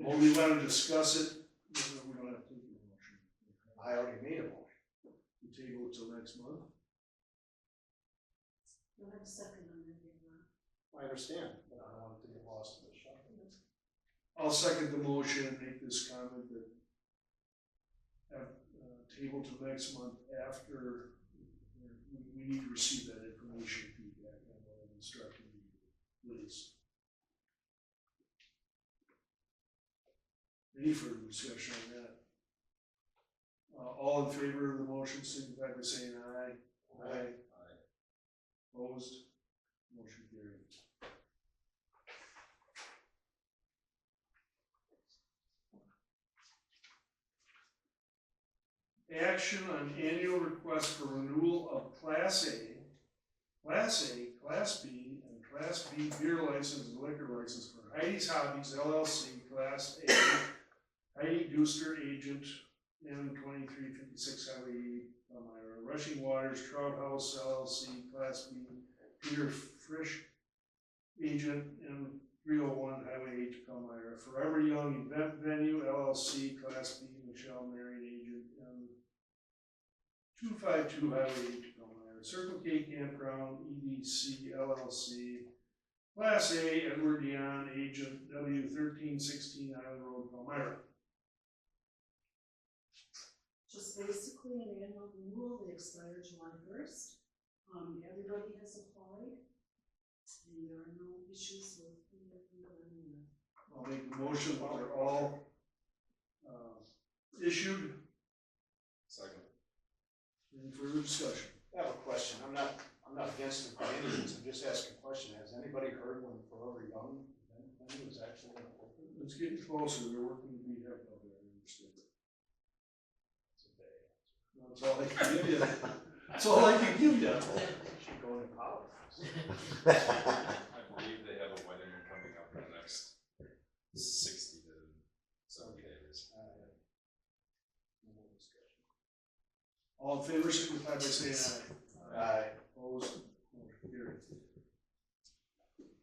Well, we want to discuss it, we don't have to take a motion. I already made a motion. We table it till next month. You'll have a second on that, I understand, but I don't want it to get lost in the shuffle. I'll second the motion and make this comment that table till next month after we need to receive that information feedback on what I'm instructing you, please. Any further discussion on that? All in favor of the motion signify by saying aye. Aye. Opposed? Motion carried. Action on annual request for renewal of Class A, Class B, and Class B beer license and liquor license for Heidi's Hobbies LLC, Class A, Heidi Dooster, agent, M2356 Highway, Palmyra, Rushing Waters Trout House LLC, Class B, Peter Frisch, agent, M301 Highway 8, Palmyra, Forever Young Event Venue LLC, Class B, Michelle Marion, agent, M252 Highway 8, Palmyra, Circle K Campground EDC LLC, Class A, Edward Dion, agent, W1316 Island Road, Palmyra. Just basically an annual renewal, they expire July 1st. Everybody has applied, and there are no issues with anything. I'll make the motion while they're all issued. Second. Any further discussion? I have a question. I'm not against it by any means. I'm just asking a question. Has anybody heard when Forever Young venue is actually going to open? It's getting closer. They're working to be heck out there. I understand. That's all I can give you. That's all I can give you. Should go into politics. I believe they have a wedding coming up in the next 60 to 70 days. No more discussion. All in favor, signify by saying aye. Aye. Opposed? Motion carried.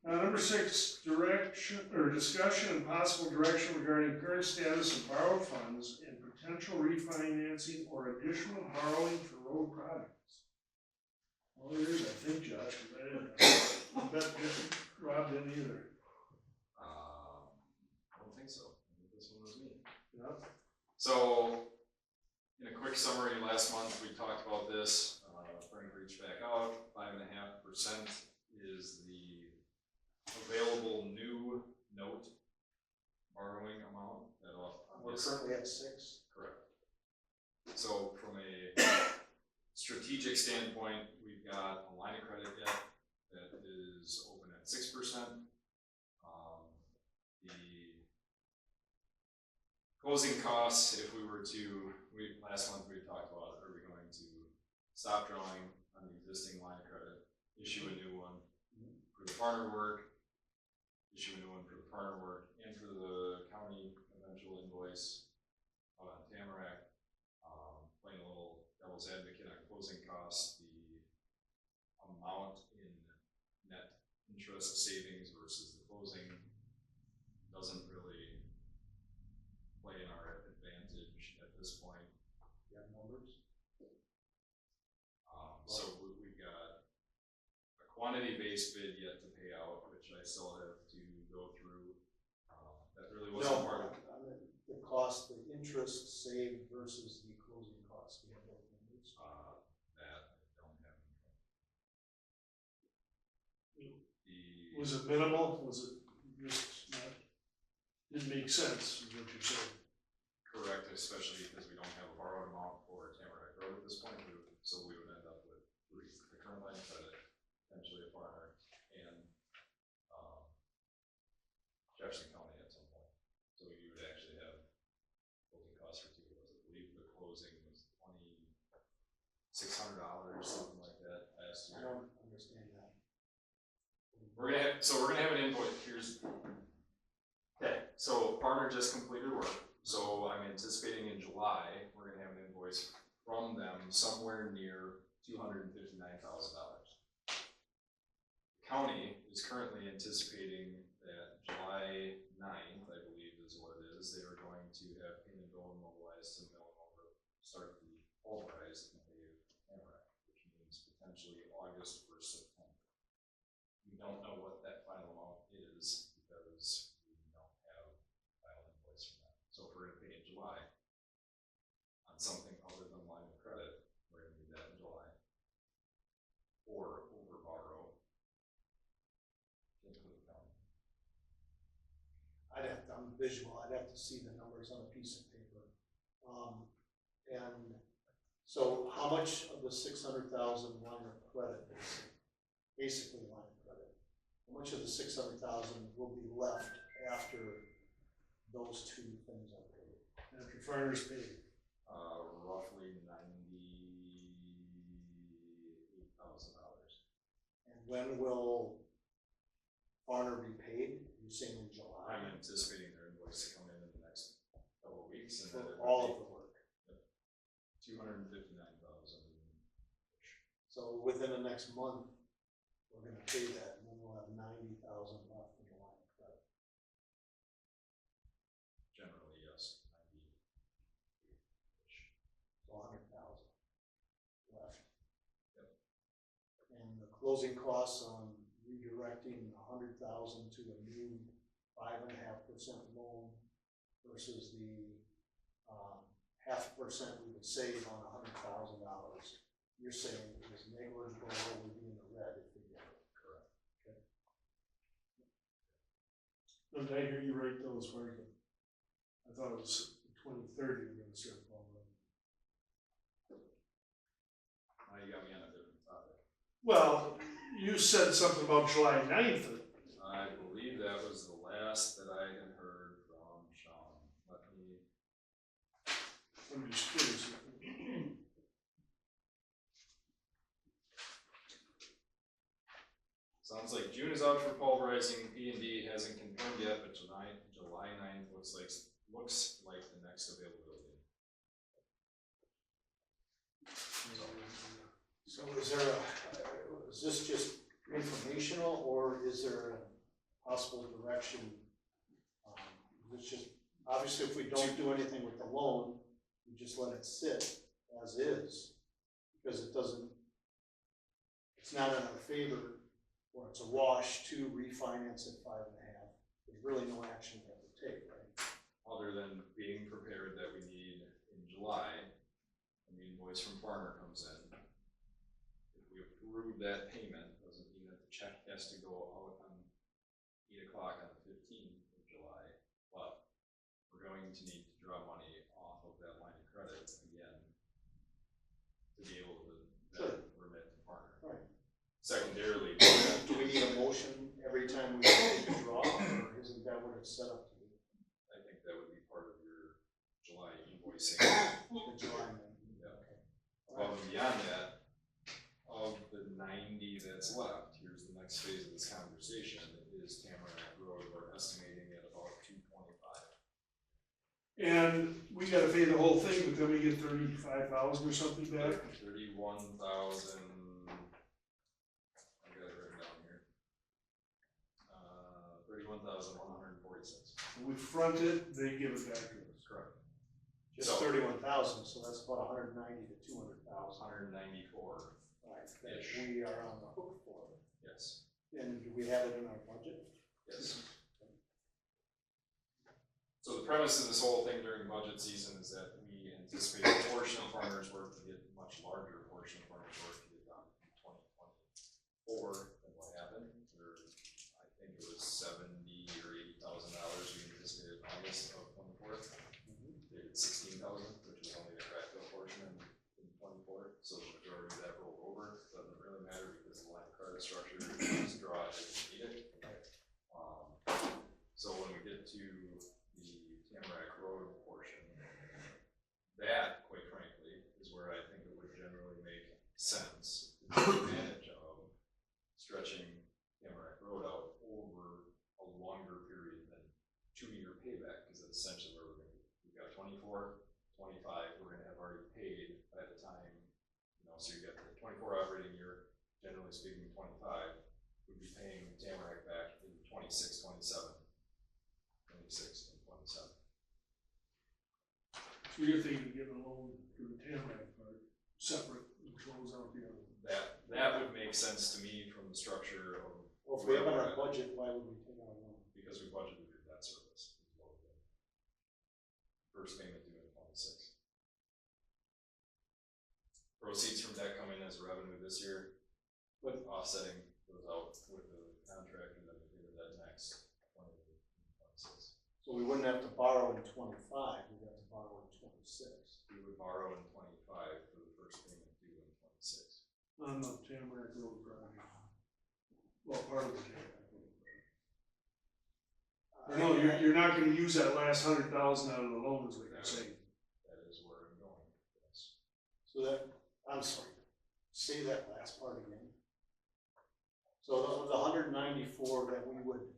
Number 6, direction or discussion and possible direction regarding current status of borrowed funds and potential refinancing or additional borrowing for road projects. Well, there is, I think, Josh, because I bet Rob didn't either. I don't think so. I think this one was me. Yep. So, in a quick summary, last month we talked about this. Frank reached back out. 5.5% is the available new note borrowing amount. We're currently at 6. Correct. So, from a strategic standpoint, we've got a line of credit debt that is open at 6%. The closing costs, if we were to, last month we talked about, are we going to stop drawing on the existing line of credit, issue a new one for the partner work, issue a new one for the partner work, and for the county eventual invoice out on Tamarack. Playing a little devil's advocate on closing costs, the amount in net interest savings versus the closing doesn't really play in our advantage at this point. You have numbers? So we've got a quantity-based bid yet to pay out, which I still have to go through. That really wasn't part of the cost, the interest saved versus the closing costs. We have both numbers. that I don't have. Was it minimal? Was it just not, didn't make sense, is what you're saying? Correct, especially because we don't have a borrowed amount for Tamarack Road at this point, so we would end up with the current line of credit, potentially a partner, and Jefferson County at some point. So you would actually have closing costs for 2 of those. I believe the closing was $2,600 or something like that last year. I don't understand that. We're gonna have an invoice. So partner just completed work. So I'm anticipating in July we're gonna have an invoice from them somewhere near $259,000. The county is currently anticipating that July 9th, I believe, is what it is. we don't know what that final amount is because we don't have final invoice from that. So if we're gonna pay in July on something other than line of credit, we're gonna need that in July. Or over borrow. I'm visual, I'd have to see the numbers on a piece of paper. And so how much of the 600,000 line of credit is basically line of credit? How much of the 600,000 will be left after those two things are paid? After farmers pay. Roughly $98,000. And when will Farner be paid? You're saying in July? I'm anticipating their invoice to come in the next couple of weeks, and For then all of the work. 259,000. So within the next month, we're gonna pay that, and then we'll have 90,000 left in the line of credit. Generally, yes, 90. So 100,000 left. Yep. And the closing costs on redirecting 100,000 to a new 5.5% loan versus the 0.5% we would save on $100,000. You're saying it is negligible, or we'd be in the red if we get it. Correct. Okay. Did I hear you right though, as far as I thought it was 2030 we're gonna start falling. Now you got me on a different topic. Well, you said something about July 9th. I believe that was the last that I had heard from Sean. I'm just curious. Sounds like June is out for pulverizing. P&D hasn't confirmed yet, but July 9th looks like the next availability. So is this just informational, or is there a possible direction? It's just, obviously if we don't do anything with the loan, we just let it sit as is, because it's not in our favor, or it's a wash to refinance at 5.5. There's really no action we have to take, right? Other than being prepared that we need in July, when the invoice from Farmer comes in. If we approve that payment, doesn't mean that the check has to go out on 8 o'clock on the 15th of July, but we're going to need to draw money off of that line of credit again to be able to then remit to Farmer. Right. Secondarily, Do we need a motion every time we take a draw, or isn't that what it's set up to be? I think that would be part of your July invoicing. The July meeting? Yeah. Okay. Above and beyond that, of the 90 that's left, here's the next phase of this conversation, is Tamarack Road, we're estimating at about 225. And we gotta pay the whole thing, but then we get 35,000 or something back. 31,000, I got it written down here. 31,146. We front it, they give it back to us. Correct. Just So- 31,000, so that's about 190 to 200,000. 194, Right, that Ish. we are on the hook for. yes, And do we have it in our budget? yes. So the premise of this whole thing during budget season is that we anticipate a portion of farmers' work to get much larger portion of farmers' work to get done in 2024 than what happened. I think it was $70,000 or $80,000 we anticipated in August of 24. They did 16,000, which was only the crack fill portion in 24. So the majority of that rolled over. Doesn't really matter because the line of credit structure is draw it if you need it. So when we get to the Tamarack Road portion, that, quite frankly, is where I think it would generally make sense to take advantage of stretching Tamarack Road out over a longer period than 2-year payback, because that's essentially where we're going to be. We've got 24, 25, we're going to have already paid by the time, so you got the 24 operating year, generally speaking, 25, we'd be paying Tamarack back in 26, 27. 26 and 27. So you're thinking of giving a loan to the Tamarack part, separate, and close out the other one. That would make sense to me from the structure of Well, if we have on our budget, why would we take out a loan? Because we budgeted for debt service. Is what we did. First payment due in 26. Proceeds from debt come in as revenue this year, But offsetting those out with the contract and then we pay the debt next 26. so we wouldn't have to borrow in 25, we'd have to borrow in 26. We would borrow in 25 for the first payment due in 26. On the Tamarack Road project. Well, part of the Tamarack Road project. No, you're not gonna use that last 100,000 out of the loan, is what you're saying. That is where I'm going. Yes. So that, I'm sorry, say that last part again. So of the 194 that we would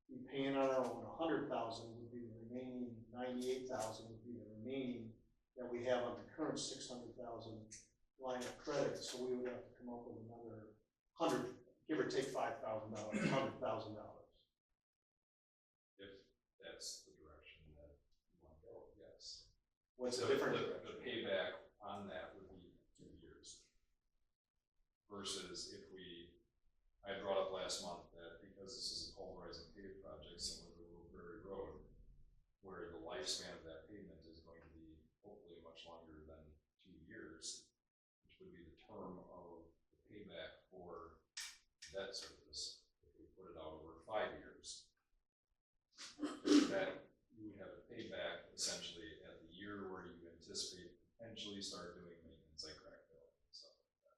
be paying on our own, 100,000 would be the remaining, 98,000 would be the remaining that we have on the current 600,000 line of credit, so we would have to come up with another 100, give or take $5,000, $100,000. If that's the direction that you want to go, yes. What's So the difference? the payback on that would be 2 years. Versus if I brought up last month that because this is a pulverizing paved project similar to Little Prairie Road, where the lifespan of that pavement is going to be hopefully much longer than 2 years, which would be the term of the payback for debt service, if we put it out over 5 years. That you would have a payback essentially at the year where you anticipate potentially start doing maintenance like crack fill and stuff like that.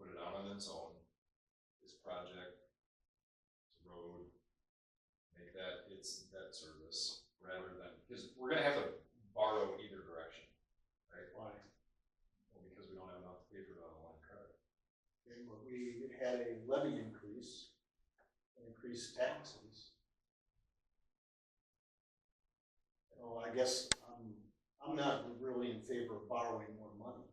Put it out on its own. This project, it's a road, make that its debt service rather than, because we're gonna have to borrow either direction, right? Why? Well, because we don't have enough to pay for the line of credit. Okay, well, we had a levy increase, increased taxes. Oh, I guess I'm not really in favor of borrowing more money.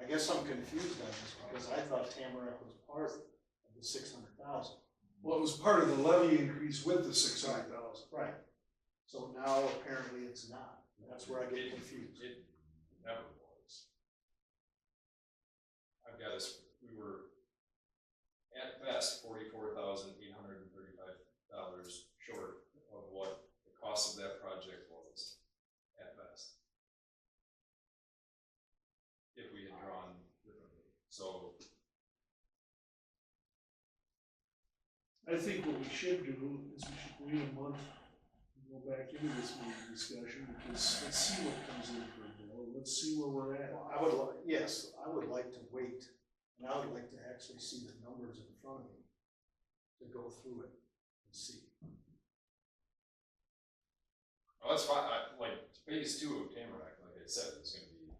I guess I'm confused on this because I thought Tamarack was part of the 600,000. Well, it was part of the levy increase with the 600,000. Right. So now apparently it's not. That's where I get confused. It never was. I've got us, we were at best $44,835 short of what the cost of that project was, at best. If we had drawn differently. So I think what we should do is we should wait a month and go back into this meeting discussion, because let's see what comes in for a bill, let's see where we're at. Well, yes, I would like to wait, and I would like to actually see the numbers in front of me to go through it and see. well, that's fine. Like phase 2 of Tamarack, like I said, is going to be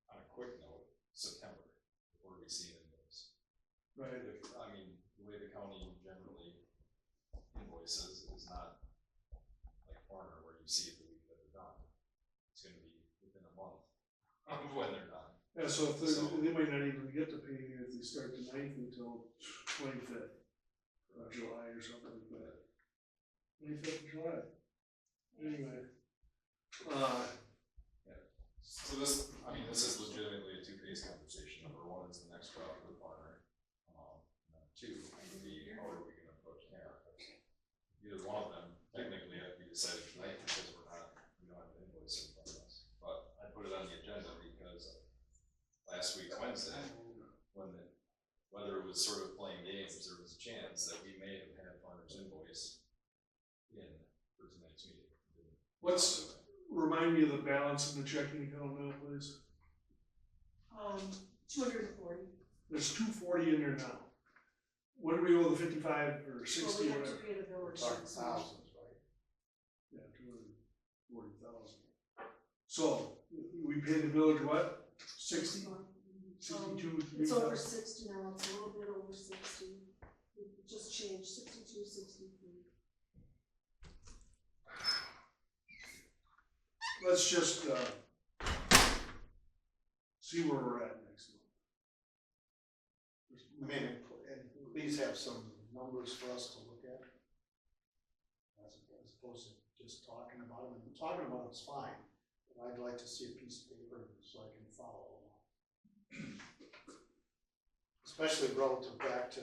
on a quick note, September, before we see an invoice. Right. I mean, the way the county generally invoices is not like Corner, where you see it the week that they're done. It's going to be within a month of when they're done. Yeah, so if they might not even get to pay if they start the 9th until 25th of July or something like that. 25th of July. Anyway. So this, I mean, this is legitimately a 2-phase conversation. Number 1 is the next route for the partner. Number 2 would be how are we going to approach Tamarack? Either one of them technically have to be decided tonight because we don't have an invoice in front of us. But I put it on the agenda because last week, Wednesday, whether it was sort of playing games, there was a chance that we may have had partner's invoice in for tonight's meeting. Remind me of the balance in the checking account now, please. 240. There's 240 in there now. What do we owe the 55 or 60 Well, we or have to whatever? pay the We're village. talking tax. thousands, right? Yeah, 240,000. So, we pay the village what? 60? 62? It's over 60 now, it's a little bit over 60. It just changed, 62, 63. Let's just, see where we're at next month. I mean, and please have some numbers for us to look at. As opposed to just talking about them. And talking about it's fine, but I'd like to see a piece of paper so I can follow along. Especially relative back to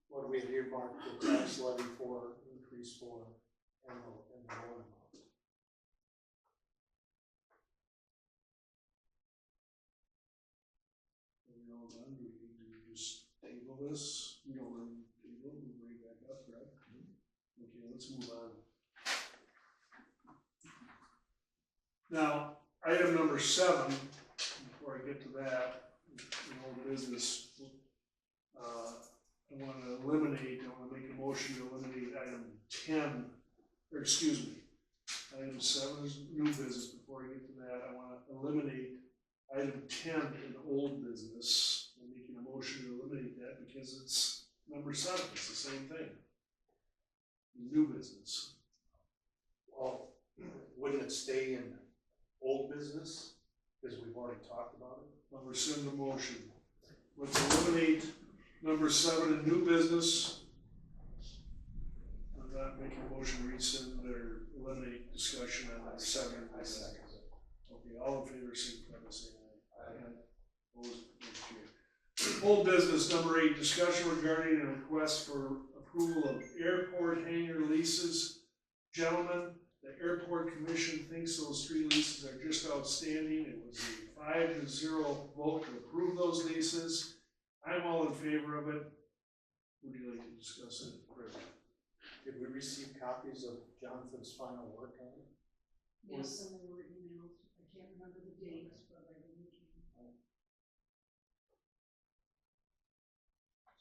what we had earmarked the tax levy for, increase for, and the loan amount. Are we all done? Do we need to just table this? We don't want to table it, we bring it back up, right? Okay, let's move on. Now, item number 7, before I get to that, in old business, I want to make a motion to eliminate item 10, or excuse me, item 7 is new business. Before I get to that, I want to eliminate item 10 in old business. I'm making a motion to eliminate that because it's number 7, it's the same thing. New business. Well, wouldn't it stay in old business, because we've already talked about it? I'll rescind the motion. Let's eliminate number 7 in new business. I'm not making a motion to rescind or eliminate discussion on that 7. I second it. Okay, all in favor, signify by saying aye. Aye. Opposed, motion carried. Old business number 8, discussion regarding a request for approval of airport hangar leases. Gentlemen, the airport commission thinks those 3 leases are just outstanding. It was a 5-0 vote to approve those leases. I'm all in favor of it. Would you like to discuss it, Rick? Did we receive copies of Jonathan's final work on it? Yes, and they were emailed, I can't remember the date, but I believe.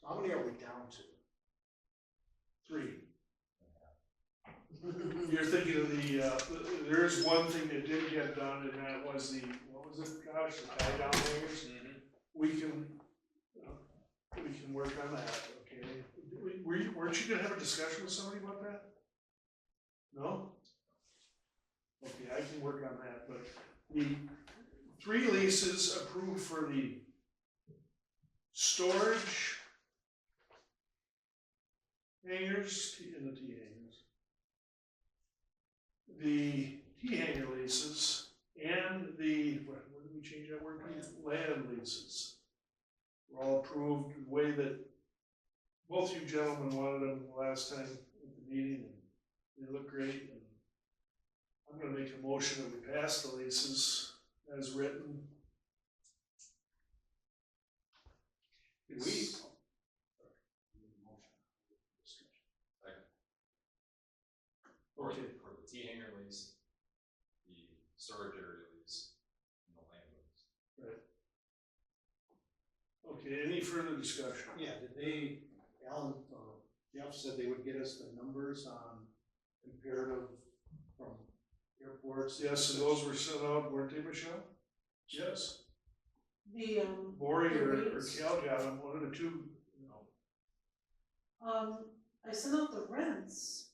So how many are we down to? 3. You're thinking of the, there is one thing that did get done, and that was the, what was it, gosh, the tie down hangers? We can work on that, okay? Weren't you gonna have a discussion with somebody about that? No? Okay, I can work on that, but the 3 leases approved for the storage hangers and the T hangers. The T hanger leases and the, what did we change that word to? Land leases. Were all approved the way that both you gentlemen wanted them last time at the meeting, and they look great. And I'm gonna make a motion that we pass the leases as written. Did we? For Okay. for the T hanger lease, the storage area lease, and the land lease. Okay, any further discussion? Yeah, did they, Alan, Jeff said they would get us the numbers on comparative from airports? Yes, and those were sent out, weren't they, Michelle? Yes. The, Lori the or rates. Cal got them, one of the two, you know. I sent out the rents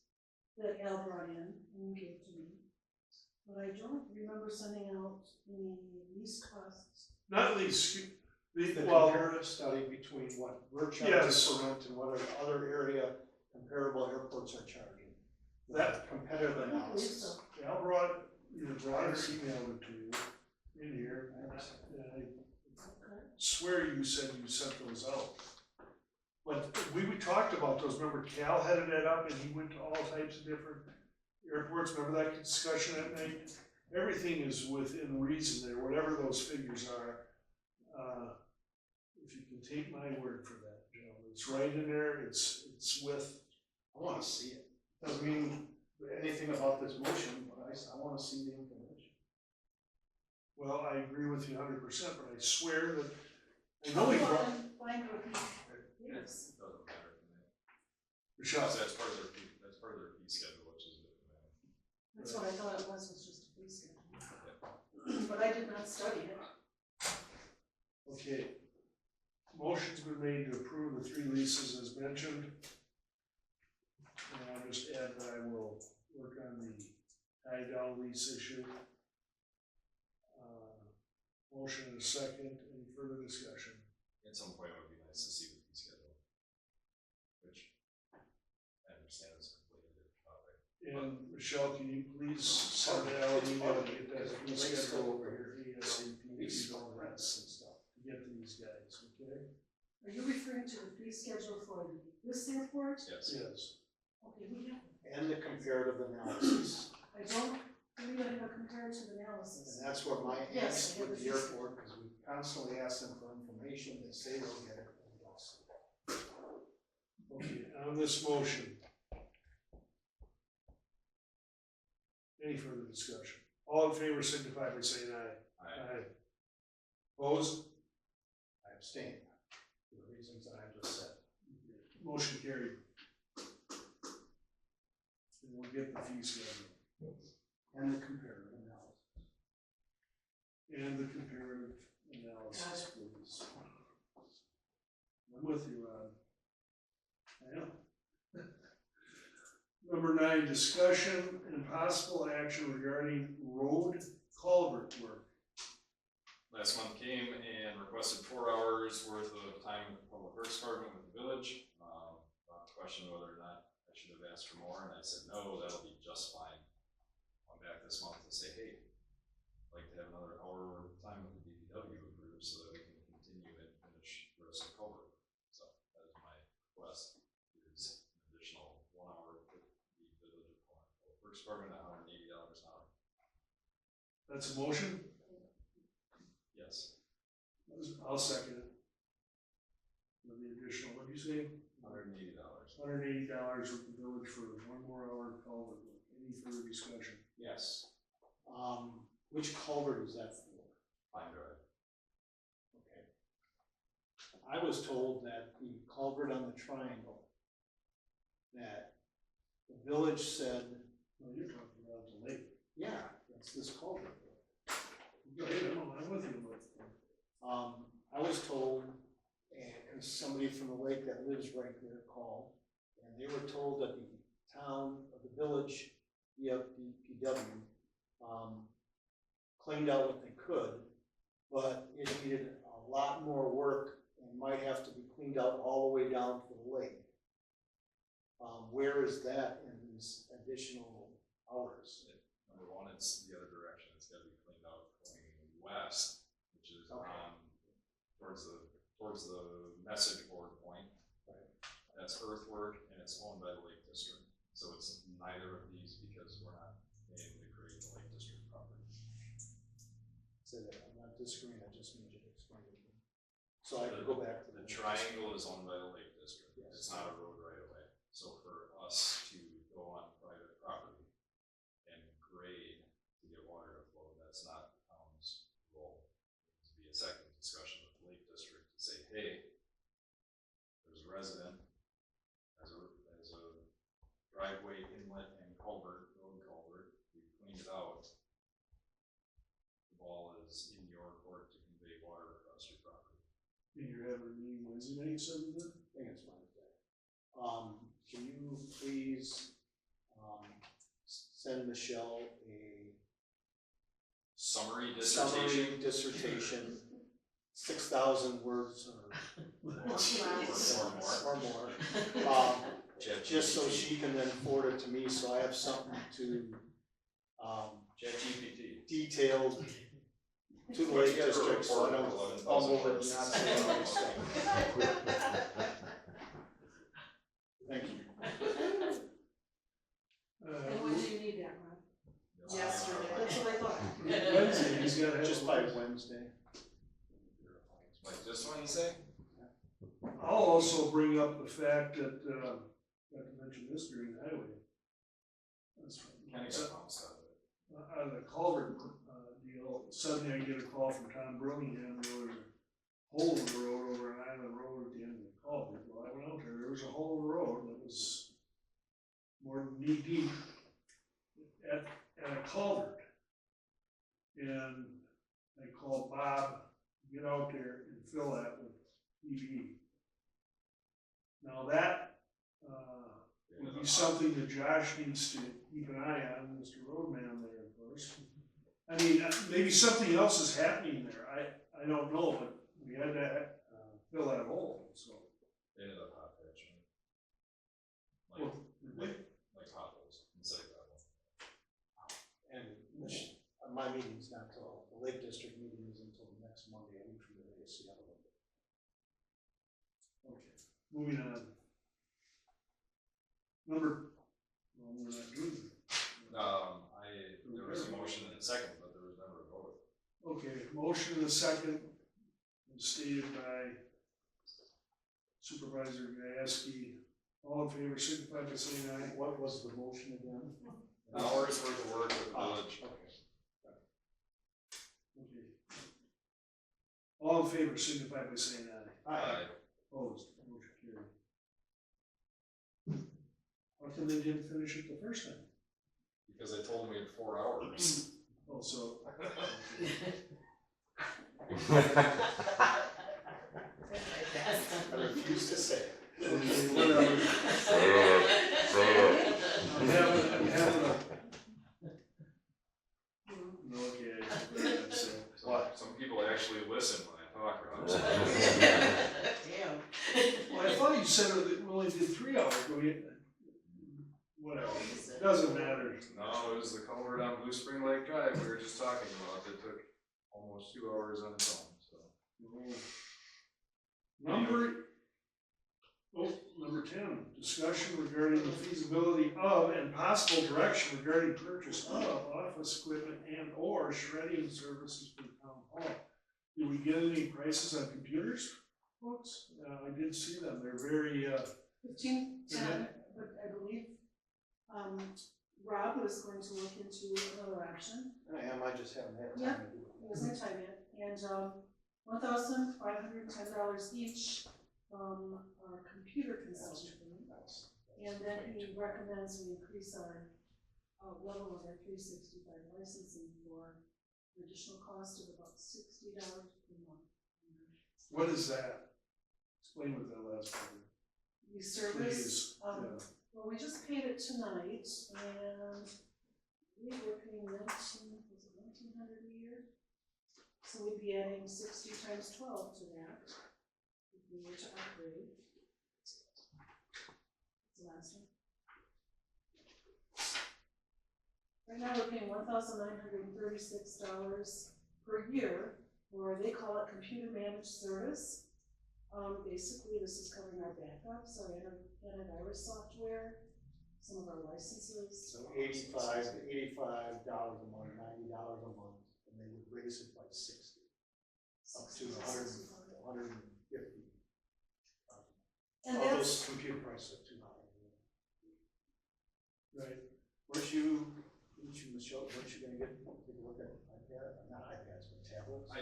that Al brought in and gave to me, but I don't remember sending out any lease costs. Not least, The well, comparative study between what we're charging Yes. for rent and what other area comparable airports are charging. That competitive I don't believe analysis. so. Al either brought or emailed it to you in here. And I Okay. swear you said you sent those out. But we talked about those, remember Cal headed that up and he went to all types of different airports, remember that discussion at night? Everything is within reason there, whatever those figures are. If you can take my word for that, gentlemen, it's right in there, it's with, I wanna see it. Doesn't mean anything about this motion, but I wanna see the information. well, I agree with you 100%, but I swear that, I know he brought, Fine for me. Yes. It doesn't matter to me. Michelle, That's part of their fee, that's part of their fee schedule, which is different. That's what I thought it was just a fee schedule. But I did not study it. okay. Motion's been made to approve the 3 leases as mentioned. And I'll just add that I will work on the tie down lease issue. Motion and a second, any further discussion? At some point, it would be nice to see the fee schedule, which I understand is completely different topic. And Michelle, can you please send out an email to get that fee schedule over here ASAP? Lease rents and stuff. get to these guys, okay? Are you referring to the fee schedule for this airport? Yes. Yes. Okay, we have, And the comparative analysis. I don't believe I have a comparative analysis. And that's what my Yes, angst I have with a the fee airport, because we constantly ask them for information, they say they'll get it, and they don't. Okay, on this motion. Any further discussion? All in favor signify by saying aye. Aye. Opposed? I abstain, for the reasons that I just said. Motion carried. And we'll get the fee schedule. And the comparative analysis. And the comparative analysis, please. I'm with you, Rod. I am. Number 9, discussion and possible action regarding road culvert work. Last month came and requested 4 hours worth of time with the Public Works Department with the village. Questioned whether or not I should have asked for more, and I said, no, that'll be just fine. I'm back this month to say, hey, I'd like to have another hour worth of time with the DPW approved so that we can continue and finish the rest of the culvert. So that is my request, is an additional 1 hour with the village of Public Works Department at $180 an hour. That's a motion? Yes. I'll second it. With the additional, what did you say? $180. $180 with the village for 1 more hour of culvert work. Any further discussion? Yes. Which culvert is that for? Pine Drive. Okay. I was told that the culvert on the triangle, that the village said, No, you're talking about the lake. yeah, that's this culvert. Go ahead, I'm with you. I was told, and somebody from the lake that lives right there called, and they were told that the town, or the village, DPW, cleaned out what they could, but it needed a lot more work and might have to be cleaned out all the way down to the lake. Where is that in these additional hours? Number one, it's the other direction. It's got to be cleaned out going west, which is towards the message board point. Right. That's earthwork, and it's owned by the Lake District. So it's neither of these because we're not paying to create the Lake District property. Say that, I'm not disagreeing, I just need you to explain it to me. So I could go back to The triangle is owned by the Lake District. Yes. It's not a road right away. So for us to go on private property and grade to get water to flow, that's not the town's role. It needs to be a second discussion with the Lake District to say, hey, there's a resident, as a driveway inlet and culvert, road culvert, we cleaned it out. The ball is in your court to convey water across your property. And you're having a meeting Wednesday night, something then? I think it's Wednesday. Can you please, send Michelle a Summary summary dissertation. dissertation, 6,000 words Or or more. more, ChatGPT. just so she can then forward it to me, so I have something to, ChatGPT. detailed to the Lake District, so I don't fumble it and not say the right thing. Thank you. And when do you need that, Ron? Yesterday. That's what I thought. Wednesday, he's gotta have. Just by Wednesday. Like this one, you say? I'll also bring up the fact that, not to mention this during the highway. That's Kenny got bounced out of it. out of the culvert, deal, suddenly I get a call from Tom Burlingham, there was a hole in the road over an island road at the end of the culvert. Well, I went out there was a hole in the road that was more than knee deep at a culvert. And I called Bob, get out there and fill that with PV. Now that, would be something that Josh needs to keep an eye on, Mr. Roadman there, of course. I mean, maybe something else is happening there, I don't know, but we had to, fill that hole, so. They ended up hot patching. Well, Like potholes inside that one. And my meeting's not till, the Lake District meeting is until next Monday, a week from today, see how it looks. Okay, moving on. Well, we're not doing it. There was a motion and a second, but there was never a vote. Okay, motion and a second, stated by Supervisor Gieske. All in favor, signify by saying aye. What was the motion again? An hour's worth of work with the village. Okay. Okay. All in favor, signify by saying aye. Aye. Opposed, motion carried. How come they didn't finish it the first time? Because I told them we had 4 hours. Oh, so. I refuse to say it. Okay, whatever. I'm having a. Okay, that's it. Some people actually listen when I talk, Rob. Damn. Well, I thought you said that we only did 3 hours, but we, whatever, doesn't matter. No, it was the culvert on Blue Spring Lake Drive we were just talking about. It took almost 2 hours on its own, so. Number 10, discussion regarding the feasibility of and possible direction regarding purchase of office equipment and or shredding services for the town hall. Did we get any prices on computers, folks? I did see them, they're very, 1510, but I believe, Rob was going to look into another option. I am, I just haven't had Yeah. time to do it. He wasn't time yet, and, $1,510 each from our computer consultant. And then he recommends we increase our level of our 365 licensing for an additional cost of about $60 per month. what is that? Explain what that last part The is. service, Please, yeah. well, we just paid it tonight, and we were paying $1,900 a year? So we'd be adding 60 times 12 to that, if we were to upgrade. The last one. Right now, we're paying $1,936 per year, or they call it computer managed service. Basically, this is covering our backups, our antivirus software, some of our licenses. So $85 a month, $90 a month, and they would raise it by 60, up to 150. And All that's, those computer prices are too high. Right, Michelle, weren't you gonna take a look at not iPads, but tablets? I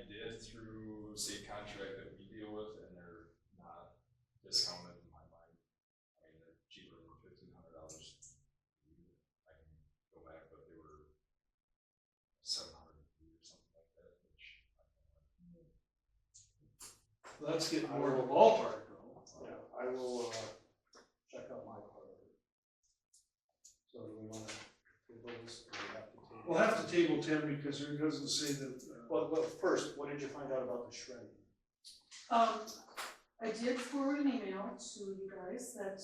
did through state contract that we deal with, and they're not discounted in my mind. I mean, they're cheaper than $1,500. I can go back, but they were $700 or something like that, which I don't know. well, that's getting more of a ballpark though. Yeah, I will, check out my part of it. So do we wanna table this, or we have to table? We'll have to table 10 because it doesn't say that, Well, first, what did you find out about the shredding? I did forward an email to you guys that,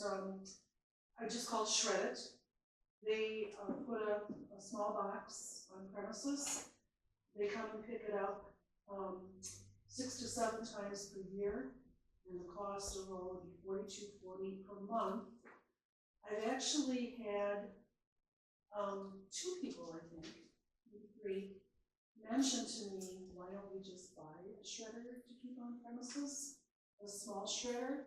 I just called Shred It. They, put a small box on premises. They come and pick it up, 6 to 7 times per year, and the cost of roll would be $42.40 per month. I've actually had, 2 people, I think, maybe 3, mention to me, why don't we just buy a shredder to keep on premises? A small shredder,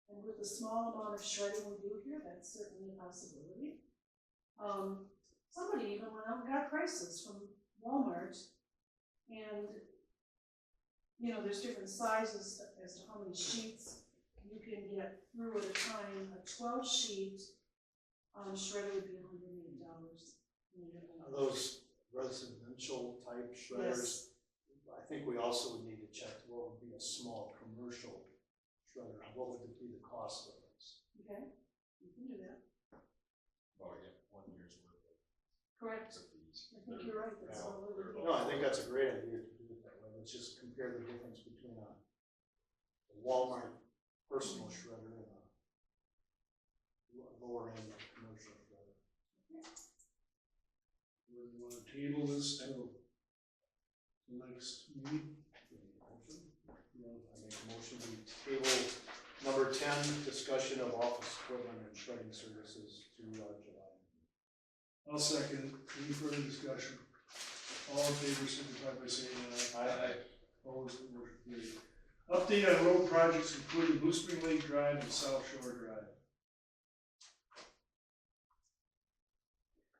and with the small amount of shredding we do here, that's certainly a possibility. Somebody even went out and got prices from Walmart, and, you know, there's different sizes as to how many sheets you can get through at a time. A 12 sheet shredder would be $108. Are those residential type shredders? Yes. I think we also would need to check what would be a small commercial shredder, what would be the cost of this? Okay, you can do that. About 1 year's worth Correct. of fees. I think you're right, that's all it would be. No, I think that's a great idea to do it that way. Let's just compare the difference between a Walmart personal shredder and a lower end commercial shredder. we want to table this till the next meeting. table number 10, discussion of office equipment and shredding services to July. I'll second. Any further discussion? All in favor, signify by saying aye. Aye. Opposed, motion carried. Update on road projects including Blue Spring Lake Drive and South Shore Drive.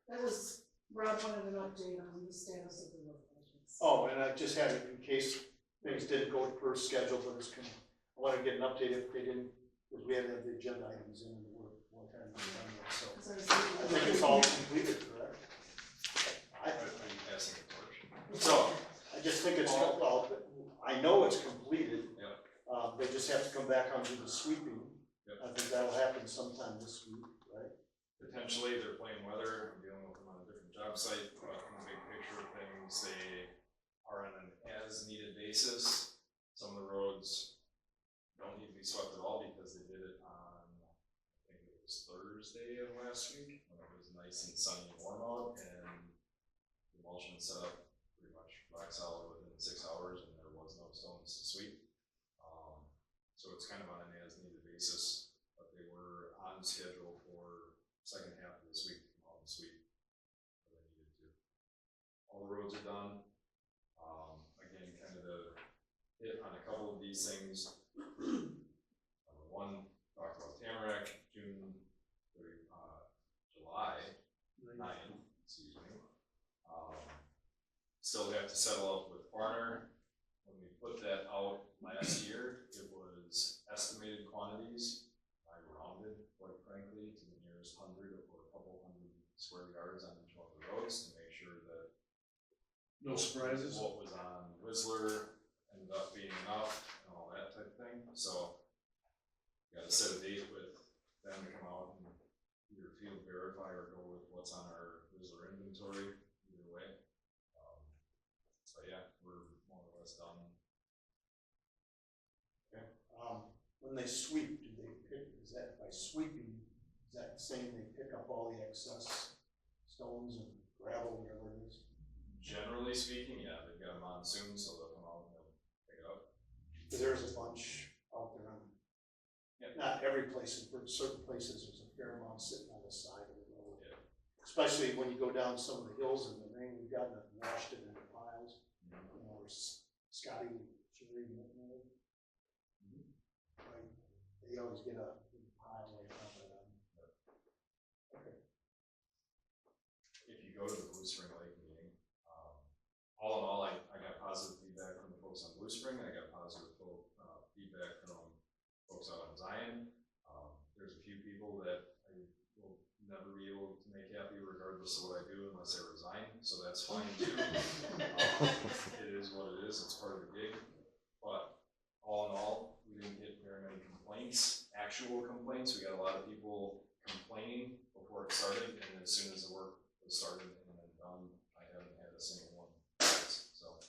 That was, Rob wanted an update on the status of the road projects. Oh, and I just had it in case things didn't go per schedule, but it's I want to get an update if they didn't, because we had to have the agenda items in and we're one time done that, so. 'Cause I was I think it's all completed, correct? Are you passing the torch? So, I just think it's, well, I know it's completed. Yep. They just have to come back onto the sweeping. Yep. I think that'll happen sometime this week, right? potentially they're playing weather, I'm dealing with them on a different job site, but in the big picture of things, they are on an as-needed basis. Some of the roads don't need to be swept at all because they did it on, I think it was Thursday of last week, when it was nice and sunny and warm out, and the emulsion set up pretty much rock solid within 6 hours, and there was no stones to sweep. So it's kind of on an as-needed basis, but they were on schedule for second half of this week to come out and sweep where they needed to. All the roads are done. Again, kind of to hit on a couple of these things. Number one, talked about Tamarack, July 9th, excuse me. Still have to settle up with Farner. When we put that out last year, it was estimated quantities. I rounded, quite frankly, to the nearest 100 or a couple hundred square yards on each one of the roads to make sure that No surprises? what was on Whistler ended up being enough and all that type of thing. So, got to set a date with them to come out and either field verify or go with what's on our Whistler inventory, either way. But yeah, we're more or less done. When they sweep, do they pick, is that by sweeping, is that saying they pick up all the excess stones and gravel, whatever it is? Generally speaking, yeah, they've got a monsoon, so they'll come out and they'll pick it up. Because there's a bunch out there on, Yep. not every place, but certain places, there's a fair amount sitting on the side of the road. Yeah. Especially when you go down some of the hills in the rain, we've gotten it washed it into piles. You know, where Scotty, Sherry, right, they always get a big pile right on them. Okay. If you go to the Blue Spring Lake meeting, all in all, I got positive feedback from the folks on Blue Spring, I got positive feedback from folks out on Zion. There's a few people that I will never be able to make happy regardless of what I do unless I resign, so that's fine too. It is what it is, it's part of the gig, but all in all, we didn't get very many complaints, actual complaints. We got a lot of people complaining before it started, and as soon as the work was started and then done, I haven't had a single one. So,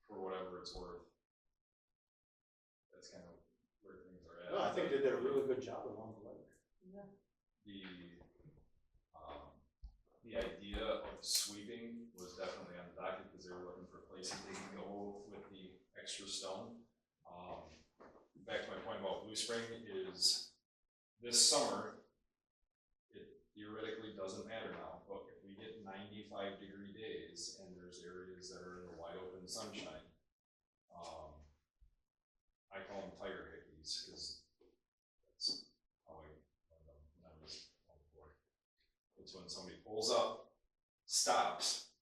for whatever it's worth, that's kind of where things are at. No, I think they did a really good job along the lake. Yeah. The idea of sweeping was definitely on the docket because they were looking for places they can go with the extra stone. Back to my point about Blue Spring is this summer, it theoretically doesn't matter now, but if we get 95-degree days and there's areas that are in the wide open sunshine, I call them tire hickeys because that's how I learned them when I was on the board. It's when somebody pulls up, stops,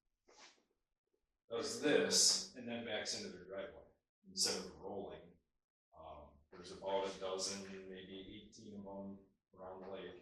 does this, and then backs into their driveway instead of rolling. There's about a dozen, maybe 18 of them around the lake.